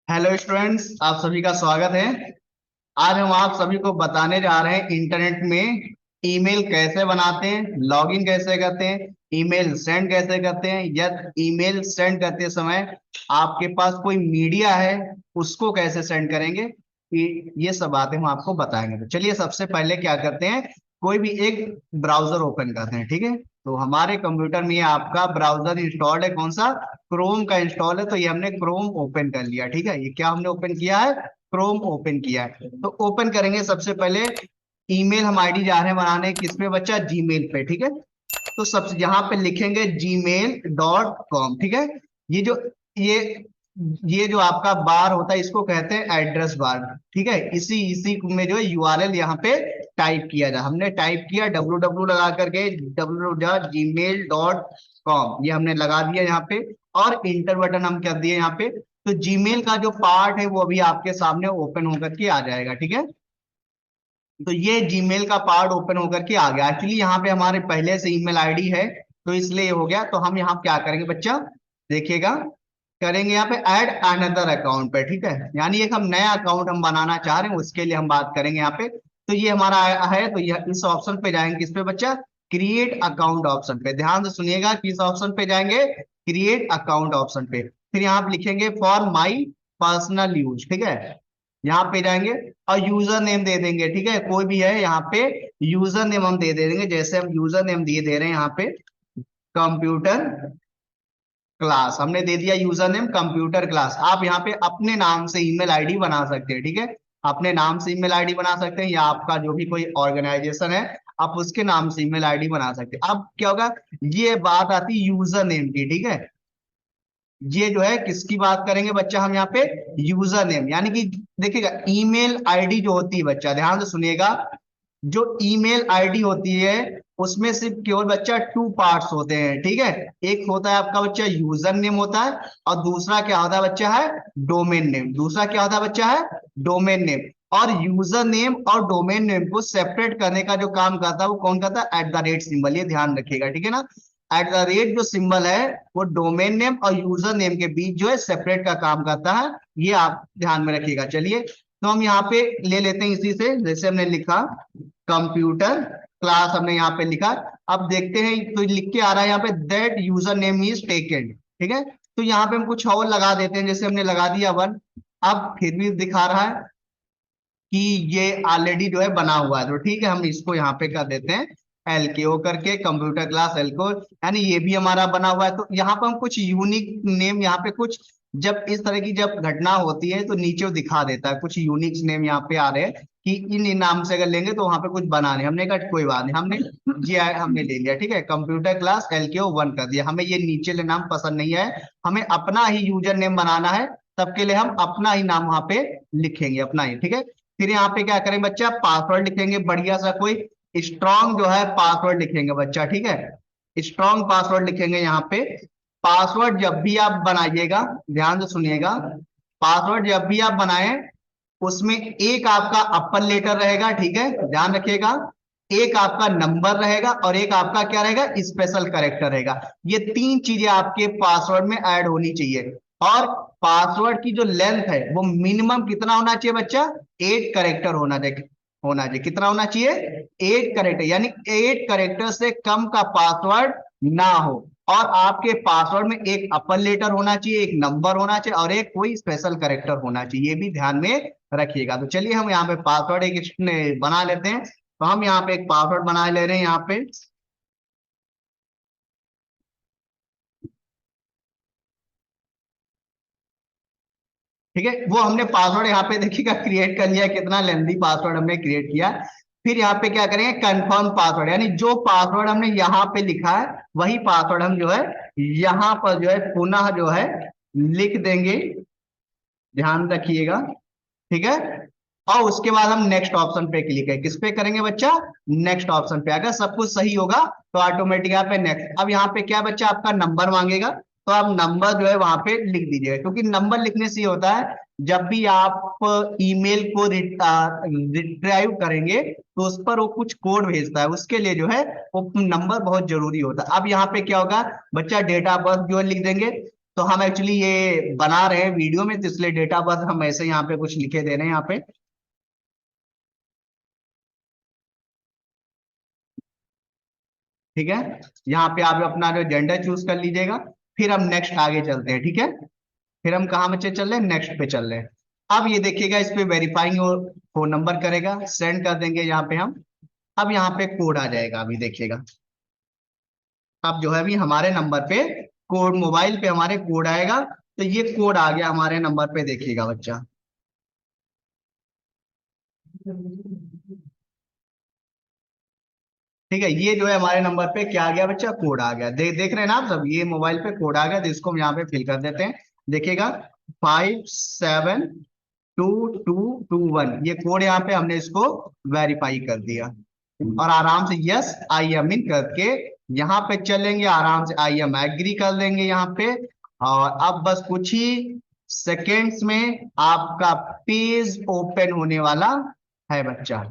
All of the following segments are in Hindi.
हेलो स्टूडेंट्स, आप सभी का स्वागत है। आज हम आप सभी को बताने जा रहे हैं इंटरनेट में ईमेल कैसे बनाते हैं, लॉगिन कैसे करते हैं, ईमेल सेंड कैसे करते हैं, या ईमेल सेंड करते समय आपके पास कोई मीडिया है उसको कैसे सेंड करेंगे। ये सब बातें हम आपको बताएंगे। तो चलिए सबसे पहले क्या करते हैं, कोई भी एक ब्राउजर ओपन करते हैं। ठीक है, तो हमारे कंप्यूटर में ये आपका ब्राउजर इंस्टॉल्ड है, कौन सा, क्रोम का इंस्टॉल है। तो ये हमने क्रोम ओपन कर लिया। ठीक है, ये क्या हमने ओपन किया है, क्रोम ओपन किया है। तो ओपन करेंगे सबसे पहले, ईमेल हम आईडी जा रहे हैं बनाने किस पे बच्चा, जीमेल पे। ठीक है, तो सबसे यहाँ पे लिखेंगे gmail.com। ठीक है, ये जो ये ये जो आपका बार होता है इसको कहते हैं एड्रेस बार। ठीक है, इसी इसी में जो है यूआरएल यहाँ पे टाइप किया जाए। हमने टाइप किया www लगा करके www.gmail.com, ये हमने लगा दिया यहाँ पे, और इंटर बटन हम कर दिए यहाँ पे। तो जीमेल का जो पार्ट है वो अभी आपके सामने ओपन होकर के आ जाएगा। ठीक है, तो ये जीमेल का पार्ट ओपन होकर के आ गया। एक्चुअली यहाँ पे हमारे पहले से ईमेल आईडी है तो इसलिए हो गया। तो हम यहाँ क्या करेंगे बच्चा, देखिएगा, करेंगे यहाँ पे ऐड अनदर अकाउंट पे। ठीक है, यानी एक हम नया अकाउंट हम बनाना चाह रहे हैं, उसके लिए हम बात करेंगे यहाँ पे। तो ये हमारा है, तो यह इस ऑप्शन पे जाएंगे, किस पे बच्चा, क्रिएट अकाउंट ऑप्शन पे। ध्यान से सुनिएगा, किस ऑप्शन पे जाएंगे, क्रिएट अकाउंट ऑप्शन पे। फिर यहाँ पे लिखेंगे फॉर माई पर्सनल यूज। ठीक है, यहाँ पे जाएंगे और यूजर नेम दे देंगे। ठीक है, कोई भी है यहाँ पे यूजर नेम हम दे देंगे। जैसे हम यूजर नेम दिए दे रहे हैं यहाँ पे कंप्यूटर क्लास, हमने दे दिया यूजर नेम कंप्यूटर क्लास। आप यहाँ पे अपने नाम से ईमेल आईडी बना सकते हैं। ठीक है, अपने नाम से ईमेल आईडी बना सकते हैं, या आपका जो भी कोई ऑर्गेनाइजेशन है आप उसके नाम से ईमेल आईडी बना सकते हैं। अब क्या होगा, ये बात आती है यूजर नेम की। ठीक है, ये जो है किसकी बात करेंगे बच्चा, हम यहाँ पे यूजर नेम, यानी कि देखिएगा ईमेल आईडी जो होती है बच्चा, ध्यान से सुनिएगा, जो ईमेल आईडी होती है उसमें सिर्फ केवल बच्चा टू पार्ट्स होते हैं। ठीक है, एक होता है आपका बच्चा यूजर नेम होता है, और दूसरा क्या होता है बच्चा है, डोमेन नेम। दूसरा क्या होता है बच्चा है, डोमेन नेम। और यूजर नेम और डोमेन नेम को सेपरेट करने का जो काम करता है वो कौन करता है, एट द रेट सिंबल, ये ध्यान रखिएगा। ठीक है ना, एट द रेट जो सिंबल है वो डोमेन नेम और यूजर नेम के बीच जो है सेपरेट का काम करता है, ये आप ध्यान में रखिएगा। चलिए, तो हम यहाँ पे ले लेते हैं इसी से, जैसे हमने लिखा कंप्यूटर क्लास, हमने यहाँ पे लिखा। अब देखते हैं, तो लिख के आ रहा है यहाँ पे that user name is taken. ठीक है, तो यहाँ पे हम कुछ और लगा देते हैं, जैसे हमने लगा दिया वन। अब फिर भी दिखा रहा है कि ये ऑलरेडी जो है बना हुआ है, तो ठीक है, हम इसको यहाँ पे कर देते हैं एल के ओ करके, कंप्यूटर क्लास एल को, यानी ये भी हमारा बना हुआ है। तो यहाँ पर हम कुछ यूनिक नेम, यहाँ पे कुछ जब इस तरह की जब घटना होती है तो नीचे वो दिखा देता है कुछ यूनिक नेम यहाँ पे आ रहे हैं कि इन नाम से अगर लेंगे तो वहां पे कुछ बनाने। हमने कहा कोई बात नहीं, हमने जी हमने ले लिया। ठीक है, कंप्यूटर क्लास एल के ओ वन कर दिया। हमें ये नीचे ले नाम पसंद नहीं है, हमें अपना ही यूजर नेम बनाना है, तब के लिए हम अपना ही नाम वहां पे लिखेंगे, अपना ही। ठीक है, फिर यहाँ पे क्या करेंगे बच्चा, पासवर्ड लिखेंगे, बढ़िया सा कोई स्ट्रॉन्ग जो है पासवर्ड लिखेंगे बच्चा। ठीक है, स्ट्रॉन्ग पासवर्ड लिखेंगे यहाँ पे। पासवर्ड जब भी आप बनाइएगा, ध्यान से सुनिएगा, पासवर्ड जब भी आप बनाएं उसमें एक आपका अपर लेटर रहेगा। ठीक है, ध्यान रखिएगा, एक आपका नंबर रहेगा और एक आपका क्या रहेगा, स्पेशल कैरेक्टर रहेगा। ये तीन चीजें आपके पासवर्ड में ऐड होनी चाहिए। और पासवर्ड की जो लेंथ है वो मिनिमम कितना होना चाहिए बच्चा, 8 कैरेक्टर होना चाहिए। कितना होना चाहिए, 8 कैरेक्टर, यानी 8 कैरेक्टर से कम का पासवर्ड ना हो। और आपके पासवर्ड में एक अपर लेटर होना चाहिए, एक नंबर होना चाहिए, और एक कोई स्पेशल कैरेक्टर होना चाहिए, ये भी ध्यान में रखिएगा। तो चलिए हम यहाँ पे पासवर्ड एक बना लेते हैं। तो हम यहाँ पे एक पासवर्ड बना ले रहे हैं यहाँ पे। ठीक है, वो हमने पासवर्ड यहाँ पे देखिएगा क्रिएट कर लिया, कितना लेंथी पासवर्ड हमने क्रिएट किया। फिर यहाँ पे क्या करेंगे, कंफर्म पासवर्ड, यानी जो पासवर्ड हमने यहाँ पे लिखा है वही पासवर्ड हम जो है यहाँ पर जो है पुनः जो है लिख देंगे। ध्यान रखिएगा, ठीक है। और उसके बाद हम नेक्स्ट ऑप्शन पे क्लिक है, किस पे करेंगे बच्चा, नेक्स्ट ऑप्शन पे। अगर सब कुछ सही होगा तो ऑटोमेटिक यहाँ पे नेक्स्ट। अब यहाँ पे क्या बच्चा, आपका नंबर मांगेगा, तो आप नंबर जो है वहां पे लिख दीजिएगा, क्योंकि नंबर लिखने से ये होता है जब भी आप ईमेल को रिट्राइव करेंगे तो उस पर वो कुछ कोड भेजता है, उसके लिए जो है वो नंबर बहुत जरूरी होता है। अब यहाँ पे क्या होगा बच्चा, डेट ऑफ बर्थ जो है लिख देंगे। तो हम एक्चुअली ये बना रहे हैं वीडियो में, तो इसलिए डेटा बस हम ऐसे यहाँ पे कुछ लिखे दे रहे हैं यहाँ पे। ठीक है, यहाँ पे आप अपना जो जेंडर चूज कर लीजिएगा। फिर हम नेक्स्ट आगे चलते हैं, ठीक है। फिर हम कहाँ बच्चे चल रहे हैं, नेक्स्ट पे चल रहे हैं। अब ये देखिएगा, इस पे वेरीफाइंग और फोन नंबर करेगा, सेंड कर देंगे यहाँ पे हम। अब यहाँ पे कोड आ जाएगा, अभी देखिएगा। अब जो है अभी हमारे नंबर पे कोड, मोबाइल पे हमारे कोड आएगा। तो ये कोड आ गया हमारे नंबर पे, देखिएगा बच्चा। ठीक है, ये जो है हमारे नंबर पे क्या आ गया बच्चा, कोड आ गया। देख रहे हैं ना आप सब, ये मोबाइल पे कोड आ गया, तो इसको हम यहाँ पे फिल कर देते हैं। देखिएगा, 572221, ये कोड यहाँ पे हमने इसको वेरीफाई कर दिया। और आराम से यस आई एम इन करके यहाँ पे चलेंगे, आराम से आई एम एग्री कर लेंगे यहाँ पे। और अब बस कुछ ही सेकेंड्स में आपका पेज ओपन होने वाला है बच्चा।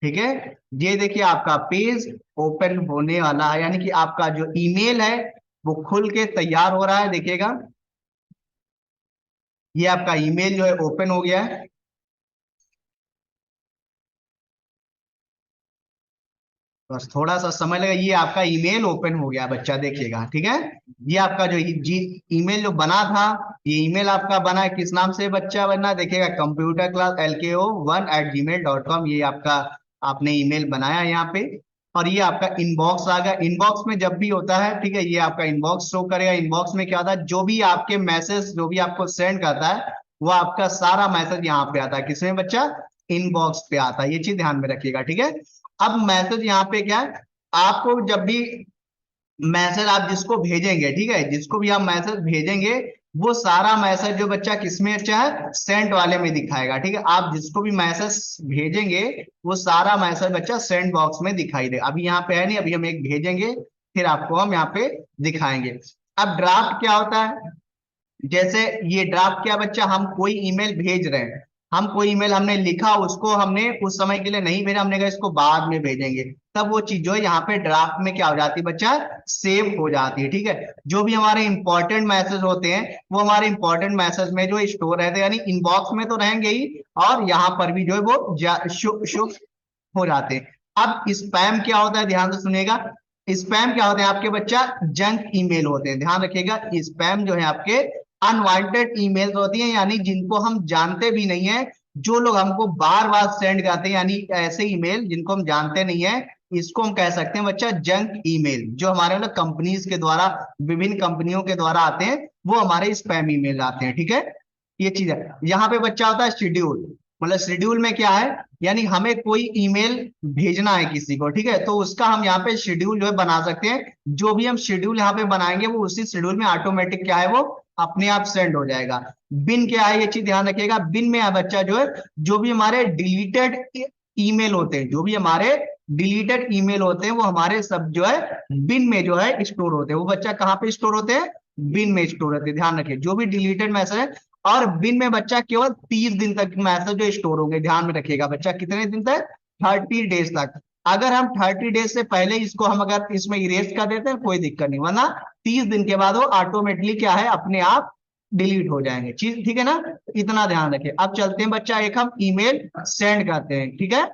ठीक है, ये देखिए आपका पेज ओपन होने वाला है, यानी कि आपका जो ईमेल है वो खुल के तैयार हो रहा है, देखिएगा। ये आपका ईमेल जो है ओपन हो गया है। बस थोड़ा सा समय लगा, ये आपका ईमेल ओपन हो गया बच्चा, देखिएगा। ठीक है, ये आपका जो जी ईमेल जो बना था, ये ईमेल आपका बना है किस नाम से बच्चा बना, देखिएगा, कंप्यूटर क्लास LKO1@gmail.com, ये आपका आपने ईमेल बनाया है यहाँ पे। और ये आपका इनबॉक्स आ गया। इनबॉक्स में जब भी होता है, ठीक है, ये आपका इनबॉक्स शो करेगा। इनबॉक्स में क्या होता है, जो भी आपके मैसेज जो भी आपको सेंड करता है, वो आपका सारा मैसेज यहाँ पे आता है, किसमें बच्चा, इनबॉक्स पे आता है। ये चीज ध्यान में रखिएगा, ठीक है। अब मैसेज यहाँ पे क्या है, आपको जब भी मैसेज आप जिसको भेजेंगे, ठीक है, जिसको भी आप मैसेज भेजेंगे, वो सारा मैसेज जो बच्चा किसमें अच्छा है, सेंड वाले में दिखाएगा। ठीक है, आप जिसको भी मैसेज भेजेंगे, वो सारा मैसेज बच्चा सेंड बॉक्स में दिखाई दे। अभी यहाँ पे है नहीं, अभी हम एक भेजेंगे, फिर आपको हम यहाँ पे दिखाएंगे। अब ड्राफ्ट क्या होता है, जैसे ये ड्राफ्ट क्या बच्चा, हम कोई ईमेल भेज रहे हैं, हम कोई ईमेल हमने लिखा, उसको हमने उस समय के लिए नहीं भेजा, हमने कहा इसको बाद में भेजेंगे, तब वो चीज जो है यहाँ पे ड्राफ्ट में क्या हो जाती है बच्चा, सेव हो जाती है। ठीक है, जो भी हमारे इंपॉर्टेंट मैसेज होते हैं, वो हमारे इंपॉर्टेंट मैसेज में जो स्टोर रहते हैं, यानी इनबॉक्स में तो रहेंगे ही, और यहाँ पर भी जो है वो शो हो जाते हैं। अब स्पैम क्या होता है, ध्यान से सुनिएगा। स्पैम क्या होते हैं आपके बच्चा, जंक ईमेल होते हैं, ध्यान रखिएगा। स्पैम जो है आपके अनवांटेड ईमेल्स होती हैं, यानी जिनको हम जानते भी नहीं है, जो लोग हमको बार बार सेंड करते हैं, यानी ऐसे ईमेल जिनको हम जानते नहीं है, इसको हम कह सकते हैं बच्चा जंक ईमेल। जो हमारे मतलब कंपनीज के द्वारा, विभिन्न कंपनियों के द्वारा आते हैं, वो हमारे स्पैम ईमेल आते हैं। ठीक है, ये चीज है। यहाँ पे बच्चा होता है शेड्यूल, मतलब शेड्यूल में क्या है, यानी हमें कोई ईमेल भेजना है किसी को, ठीक है, तो उसका हम यहाँ पे शेड्यूल जो है बना सकते हैं। जो भी हम शेड्यूल यहाँ पे बनाएंगे, वो उसी शेड्यूल में ऑटोमेटिक क्या है, वो अपने आप सेंड हो जाएगा। बिन क्या है, ये चीज ध्यान रखिएगा। बिन में है बच्चा जो है, जो भी हमारे डिलीटेड ईमेल होते हैं, जो भी हमारे डिलीटेड ईमेल होते हैं, वो हमारे सब जो है बिन में जो है स्टोर होते हैं। वो बच्चा कहाँ पे स्टोर होते हैं, बिन में स्टोर होते हैं, ध्यान रखिए। जो भी डिलीटेड मैसेज है, और बिन में बच्चा केवल 30 दिन तक मैसेज जो स्टोर होंगे, ध्यान में रखिएगा बच्चा, कितने दिन तक, 30 डेज तक। अगर हम 30 डेज से पहले इसको हम अगर इसमें इरेज कर देते हैं, कोई दिक्कत नहीं, वरना 30 दिन के बाद वो ऑटोमेटिकली क्या है, अपने आप डिलीट हो जाएंगे। चीज ठीक है ना, इतना ध्यान रखिए। अब चलते हैं बच्चा, एक हम ईमेल सेंड करते हैं। ठीक है,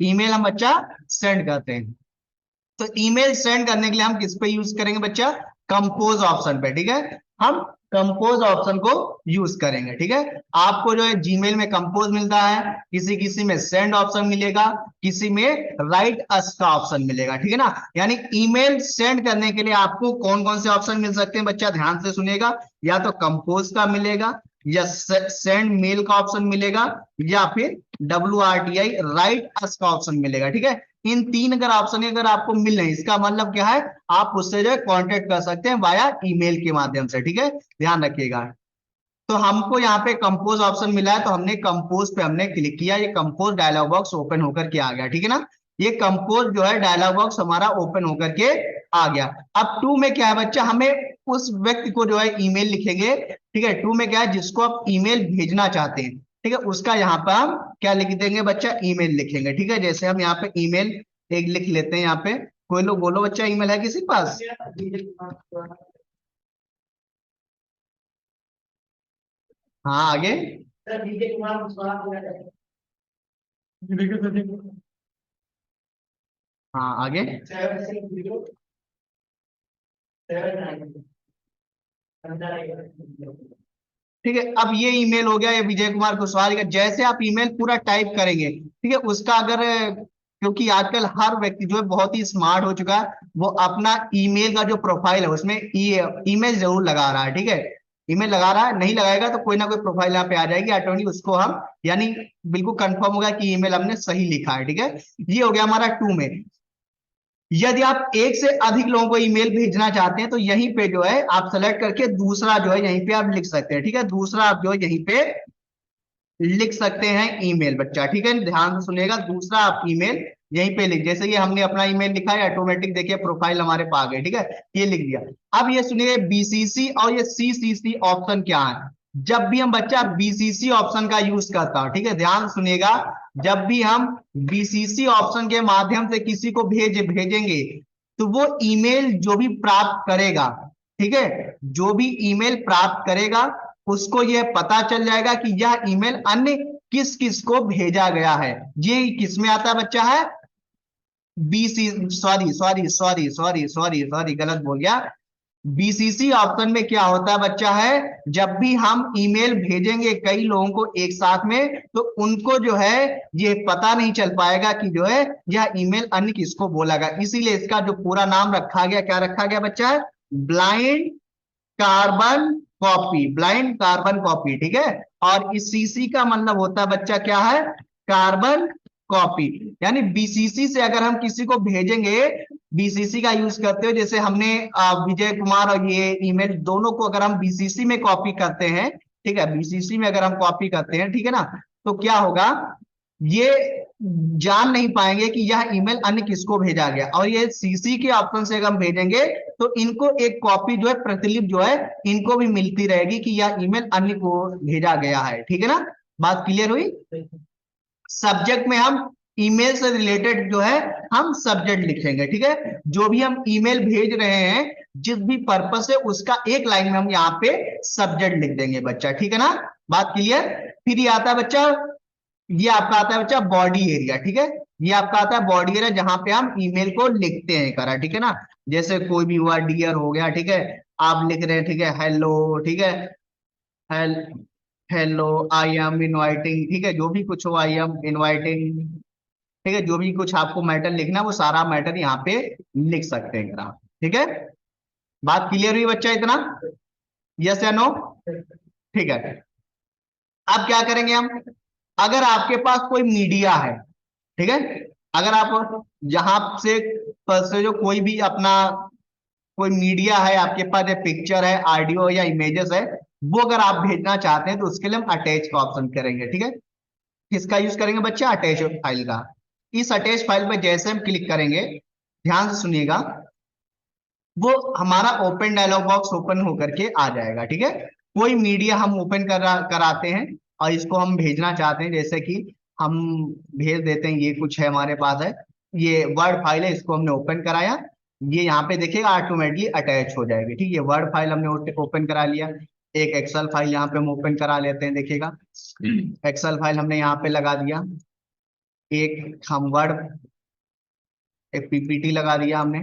ईमेल हम बच्चा सेंड करते हैं। तो ईमेल सेंड करने के लिए हम किस पे यूज करेंगे बच्चा, कंपोज ऑप्शन पे। ठीक है, हम कंपोज ऑप्शन को यूज करेंगे। ठीक है, आपको जो है जीमेल में कंपोज मिलता है, किसी किसी में सेंड ऑप्शन मिलेगा, किसी में राइट अस का ऑप्शन मिलेगा। ठीक है ना, यानी ईमेल सेंड करने के लिए आपको कौन कौन से ऑप्शन मिल सकते हैं बच्चा, ध्यान से सुनिएगा। या तो कंपोज का मिलेगा, या सेंड मेल का ऑप्शन मिलेगा, या फिर WRTI राइट अस का ऑप्शन मिलेगा। ठीक है, इन तीन अगर ऑप्शन अगर आपको मिल रहे हैं, इसका मतलब क्या है, आप उससे जो है कांटेक्ट कर सकते हैं वाया ईमेल के माध्यम से। ठीक है, ध्यान रखिएगा। तो हमको यहाँ पे कंपोज ऑप्शन मिला है, तो हमने कंपोज पे हमने क्लिक किया, ये कंपोज डायलॉग बॉक्स ओपन होकर के आ गया। ठीक है ना, ये कंपोज जो है डायलॉग बॉक्स हमारा ओपन होकर के आ गया। अब टू में क्या है बच्चा, हमें उस व्यक्ति को जो है ईमेल लिखेंगे। ठीक है, टू में क्या है, जिसको आप ईमेल भेजना चाहते हैं, ठीक है, उसका यहाँ पर हम क्या लिख देंगे बच्चा, ईमेल लिखेंगे। ठीक है, जैसे हम यहाँ पे ईमेल एक लिख लेते हैं यहाँ पे। कोई लोग बोलो बच्चा, ईमेल है किसी के पास, हाँ आगे। हाँ आगे। ठीक है, अब ये ईमेल हो गया ये विजय कुमार कुशवाहा का। जैसे आप ईमेल पूरा टाइप करेंगे, ठीक है, उसका अगर, क्योंकि आजकल हर व्यक्ति जो है बहुत ही स्मार्ट हो चुका है, वो अपना ईमेल का जो प्रोफाइल है उसमें ईमेल जरूर लगा रहा है, ठीक है। ईमेल लगा रहा है, नहीं लगाएगा तो कोई ना कोई प्रोफाइल यहाँ पे आ जाएगी ऑटोमेटिक, उसको हम यानी बिल्कुल कंफर्म होगा कि ईमेल हमने सही लिखा है, ठीक है। ये हो गया हमारा 2 में। यदि आप एक से अधिक लोगों को ईमेल भेजना चाहते हैं तो यहीं पे जो है आप सेलेक्ट करके दूसरा जो है यहीं पे आप लिख सकते हैं, ठीक है। दूसरा आप जो है यहीं पे लिख सकते हैं ईमेल बच्चा, ठीक है, ध्यान से सुनिएगा। दूसरा आप ईमेल यहीं पे लिख, जैसे ये हमने अपना ईमेल लिखा है ऑटोमेटिक देखिए प्रोफाइल हमारे पास आ गए, ठीक है, ये लिख दिया। अब ये सुनिए बीसीसी और ये सीसीसी ऑप्शन क्या है। जब भी हम बच्चा बीसीसी ऑप्शन का यूज करता हूं, ठीक है, ध्यान सुनिएगा, जब भी हम बीसीसी ऑप्शन के माध्यम से किसी को भेजेंगे तो वो ईमेल जो भी प्राप्त करेगा, ठीक है, जो भी ईमेल प्राप्त करेगा उसको यह पता चल जाएगा कि यह ईमेल अन्य किस किस को भेजा गया है। ये किस में आता है बच्चा है, BC, sorry sorry sorry sorry sorry sorry गलत बोल गया। बीसीसी ऑप्शन में क्या होता है बच्चा है, जब भी हम ईमेल भेजेंगे कई लोगों को एक साथ में तो उनको जो है ये पता नहीं चल पाएगा कि जो है यह ईमेल अन्य किसको बोला गया। इसीलिए इसका जो पूरा नाम रखा गया, क्या रखा गया बच्चा है, blind carbon copy, blind carbon copy, ठीक है। और इस सीसी का मतलब होता है बच्चा क्या है, कार्बन कॉपी। यानी बीसीसी से अगर हम किसी को भेजेंगे, बीसीसी का यूज करते हो, जैसे हमने विजय कुमार और ये ईमेल दोनों को अगर हम बीसीसी में कॉपी करते हैं, ठीक है, बीसीसी में अगर हम कॉपी करते हैं, ठीक है ना, तो क्या होगा, ये जान नहीं पाएंगे कि यह ईमेल अन्य किसको भेजा गया। और ये सीसी के ऑप्शन से अगर हम भेजेंगे तो इनको एक कॉपी जो है प्रतिलिपि जो है इनको भी मिलती रहेगी कि यह ईमेल अन्य को भेजा गया है, ठीक है ना। बात क्लियर हुई। सब्जेक्ट में हम ईमेल से रिलेटेड जो है हम सब्जेक्ट लिखेंगे, ठीक है, जो भी हम ईमेल भेज रहे हैं जिस भी पर्पस से उसका एक लाइन में हम यहाँ पे सब्जेक्ट लिख देंगे बच्चा, ठीक है ना। बात क्लियर। फिर ये आता है बच्चा, ये आपका आता है बच्चा बॉडी एरिया, ठीक है, ये आपका आता है बॉडी एरिया जहां पे हम ईमेल को लिखते हैं करा, ठीक है ना। जैसे कोई भी हुआ डियर हो गया, ठीक है, आप लिख रहे हैं, ठीक है, हेलो, ठीक है, hello hello I am inviting, ठीक है, जो भी कुछ हो आई एम इनवाइटिंग, ठीक है, जो भी कुछ आपको मैटर लिखना वो सारा मैटर यहाँ पे लिख सकते हैं करा, ठीक है। बात क्लियर हुई बच्चा इतना, यस या नो, ठीक है। अब क्या करेंगे हम, अगर आपके पास कोई मीडिया है, ठीक है, अगर आप जहां से जो कोई भी अपना कोई मीडिया है आपके पास, पिक्चर है, ऑडियो या इमेजेस है, वो अगर आप भेजना चाहते हैं तो उसके लिए हम अटैच का ऑप्शन करेंगे, ठीक है। किसका यूज करेंगे बच्चा, अटैच फाइल का। इस अटैच फाइल पर जैसे हम क्लिक करेंगे, ध्यान से सुनिएगा, वो हमारा ओपन डायलॉग बॉक्स ओपन होकर के आ जाएगा, ठीक है। कोई मीडिया हम ओपन कराते हैं और इसको हम भेजना चाहते हैं, जैसे कि हम भेज देते हैं, ये कुछ है हमारे पास है, ये वर्ड फाइल है, इसको हमने ओपन कराया, ये यहाँ पे देखिएगा ऑटोमेटिकली अटैच हो जाएगी, ठीक है। वर्ड फाइल हमने ओपन करा लिया। एक एक्सेल फाइल यहाँ पे हम ओपन करा लेते हैं, देखिएगा एक्सेल फाइल हमने यहाँ पे लगा दिया। एक हम वर्ड, एक पीपीटी लगा दिया हमने।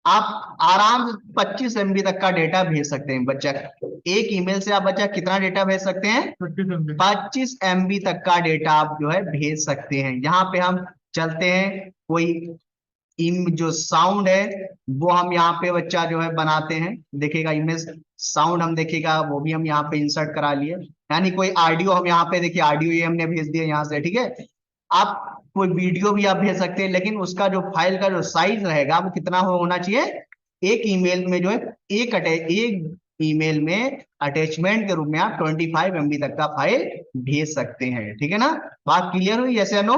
आप आराम से 25 एमबी तक का डेटा भेज सकते हैं बच्चा, एक ईमेल से आप बच्चा कितना डेटा भेज सकते हैं, 25 एमबी तक का डेटा आप जो है भेज सकते हैं। यहाँ पे हम चलते हैं, कोई जो साउंड है वो हम यहाँ पे बच्चा जो है बनाते हैं, देखिएगा इमेज साउंड हम देखिएगा वो भी हम यहाँ पे इंसर्ट करा लिए। यानी कोई ऑडियो हम यहाँ पे देखिए, ऑडियो ये हमने भेज दिया यहाँ से, ठीक है। आप कोई वीडियो भी आप भेज सकते हैं, लेकिन उसका जो फाइल का जो साइज रहेगा वो कितना होना चाहिए, एक ईमेल में जो है एक ईमेल में अटैचमेंट के रूप में आप 25 एमबी तक का फाइल भेज सकते हैं, ठीक है ना। बात क्लियर हुई, यस या नो।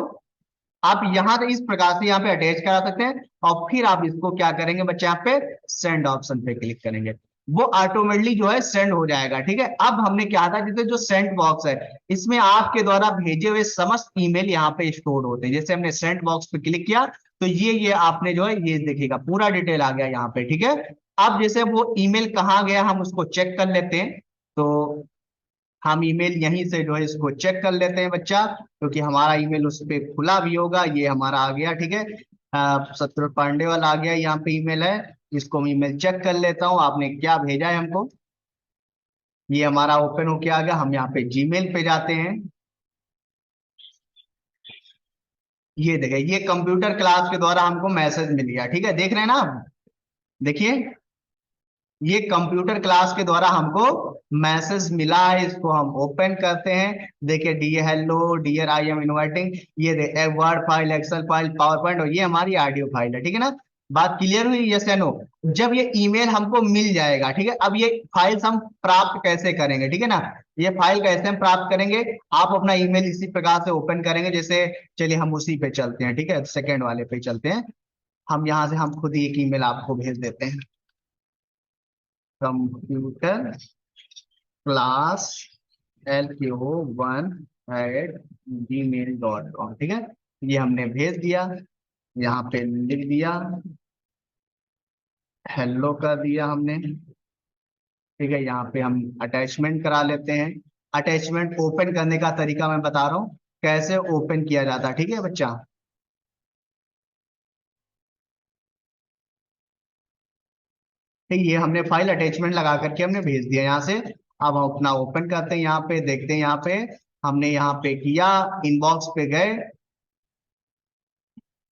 आप यहां से इस प्रकार से यहाँ पे अटैच करा सकते हैं और फिर आप इसको क्या करेंगे बच्चे, यहाँ पे सेंड ऑप्शन पे क्लिक करेंगे, वो ऑटोमेटिकली जो है सेंड हो जाएगा, ठीक है। अब हमने क्या था, जैसे जो सेंड बॉक्स है इसमें आपके द्वारा भेजे हुए समस्त ईमेल यहाँ पे स्टोर होते हैं। जैसे हमने सेंड बॉक्स पे क्लिक किया तो ये आपने जो है ये देखिएगा पूरा डिटेल आ गया यहाँ पे, ठीक है। अब जैसे वो ईमेल कहाँ गया हम उसको चेक कर लेते हैं। तो हम ईमेल यहीं से जो है इसको चेक कर लेते हैं बच्चा, क्योंकि हमारा ईमेल उस पे खुला भी होगा। ये हमारा आ गया, ठीक है, सत्र पांडे वाला आ गया, यहाँ पे ईमेल है। इसको मैं ईमेल चेक कर लेता हूँ, आपने क्या भेजा है हमको। ये हमारा ओपन होके आ गया। हम यहाँ पे जीमेल पे जाते हैं। ये देखिए, ये कंप्यूटर क्लास के द्वारा हमको मैसेज मिल गया, ठीक है, देख रहे हैं ना आप। देखिए, ये कंप्यूटर क्लास के द्वारा हमको मैसेज मिला है। इसको हम ओपन करते हैं। देखिए, dear hello, dear I am inviting, ये word file, Excel file, PowerPoint, और ये हमारी ऑडियो फाइल है, ठीक है ना। बात क्लियर हुई, यस या नो। जब ये ईमेल हमको मिल जाएगा, ठीक है, अब ये फाइल्स हम प्राप्त कैसे करेंगे, ठीक है ना। ये फाइल कैसे हम प्राप्त करेंगे, आप अपना ईमेल इसी प्रकार से ओपन करेंगे जैसे, चलिए हम उसी पे चलते हैं, ठीक है, सेकेंड वाले पे चलते हैं। हम यहाँ से हम खुद ही एक ईमेल आपको भेज देते हैं। कंप्यूटर क्लास LKO1@gmail.com, ठीक है, ये हमने भेज दिया। यहाँ पे लिख दिया, हेलो कर दिया हमने, ठीक है। यहाँ पे हम अटैचमेंट करा लेते हैं। अटैचमेंट ओपन करने का तरीका मैं बता रहा हूँ कैसे ओपन किया जाता है, ठीक है बच्चा। ठीक, ये हमने फाइल अटैचमेंट लगा करके हमने भेज दिया यहाँ से। अब हम अपना ओपन करते हैं, यहाँ पे देखते हैं, यहाँ पे हमने यहाँ पे किया, इनबॉक्स पे गए।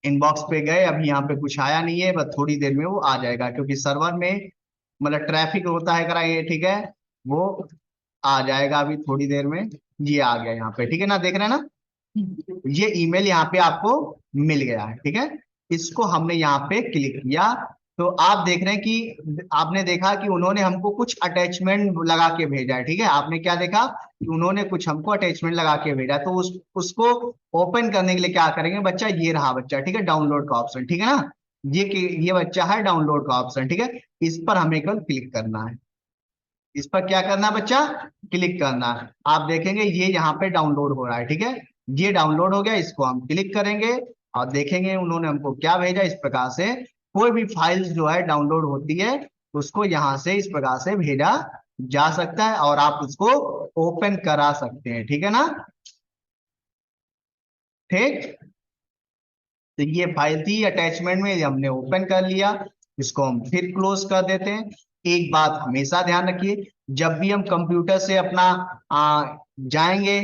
इनबॉक्स पे गए, अभी यहाँ पे कुछ आया नहीं है, बस थोड़ी देर में वो आ जाएगा, क्योंकि सर्वर में मतलब ट्रैफिक होता है करा ये, ठीक है, वो आ जाएगा अभी थोड़ी देर में। ये आ गया यहाँ पे, ठीक है ना, देख रहे हैं ना। ये ईमेल यहाँ पे आपको मिल गया है, ठीक है। इसको हमने यहाँ पे क्लिक किया, तो आप देख रहे हैं कि आपने देखा कि उन्होंने हमको कुछ अटैचमेंट लगा के भेजा है, ठीक है। आपने क्या देखा कि उन्होंने कुछ हमको अटैचमेंट लगा के भेजा है। तो उसको ओपन करने के लिए क्या करेंगे बच्चा, ये रहा बच्चा, ठीक है, डाउनलोड का ऑप्शन, ठीक है ना। ये बच्चा है डाउनलोड का ऑप्शन, ठीक है। इस पर हमें केवल क्लिक करना है। इस पर क्या करना है बच्चा, क्लिक करना है। आप देखेंगे ये यहाँ पे डाउनलोड हो रहा है, ठीक है। ये डाउनलोड हो गया, इसको हम क्लिक करेंगे और देखेंगे उन्होंने हमको क्या भेजा। इस प्रकार से कोई भी फाइल्स जो है डाउनलोड होती है, उसको यहाँ से इस प्रकार से भेजा जा सकता है और आप उसको ओपन करा सकते हैं, ठीक है ना। ठीक, तो ये फाइल थी अटैचमेंट में, ये हमने ओपन कर लिया। इसको हम फिर क्लोज कर देते हैं। एक बात हमेशा ध्यान रखिए, जब भी हम कंप्यूटर से अपना जाएंगे,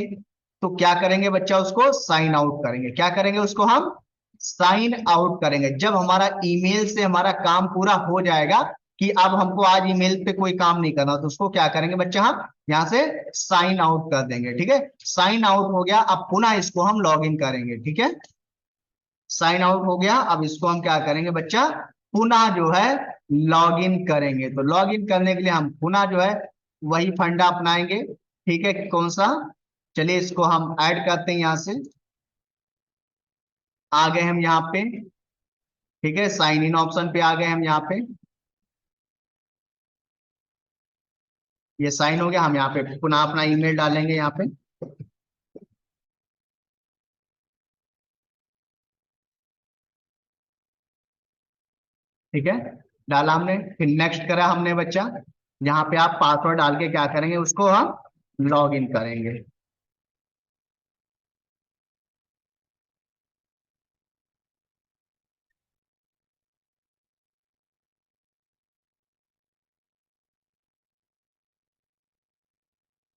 तो क्या करेंगे बच्चा, उसको साइन आउट करेंगे। क्या करेंगे, उसको हम साइन आउट करेंगे। जब हमारा ईमेल से हमारा काम पूरा हो जाएगा कि अब हमको आज ईमेल पे कोई काम नहीं करना, तो उसको क्या करेंगे बच्चा, हम यहाँ से साइन आउट कर देंगे, ठीक है। साइन आउट हो गया, अब पुनः इसको हम लॉग इन करेंगे, ठीक है। साइन आउट हो गया, अब इसको हम क्या करेंगे बच्चा, पुनः जो है लॉग इन करेंगे। तो लॉग इन करने के लिए हम पुनः जो है वही फंडा अपनाएंगे, ठीक है। कौन सा, चलिए इसको हम ऐड करते हैं यहाँ से। आ गए हम यहाँ पे, ठीक है, साइन इन ऑप्शन पे आ गए हम यहाँ पे। ये साइन हो गया, हम यहाँ पे पुनः अपना ईमेल डालेंगे यहाँ पे, ठीक है, डाला हमने। फिर नेक्स्ट करा हमने बच्चा। यहाँ पे आप पासवर्ड डाल के क्या करेंगे, उसको हम लॉग इन करेंगे।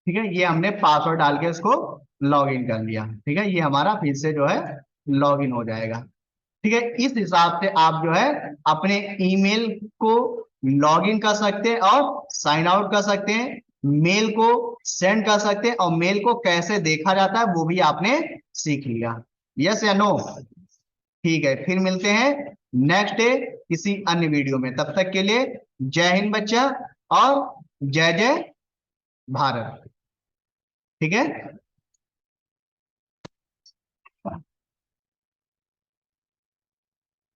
ठीक है, ये हमने पासवर्ड डाल के उसको लॉग इन कर लिया, ठीक है। ये हमारा फिर से जो है लॉग इन हो जाएगा, ठीक है। इस हिसाब से आप जो है अपने ईमेल को लॉग इन कर सकते हैं और साइन आउट कर सकते हैं, मेल को सेंड कर सकते हैं, और मेल को कैसे देखा जाता है वो भी आपने सीख लिया। यस या नो। ठीक है, फिर मिलते हैं नेक्स्ट डे किसी अन्य वीडियो में। तब तक के लिए जय हिंद बच्चा, और जय जय भारत, ठीक है।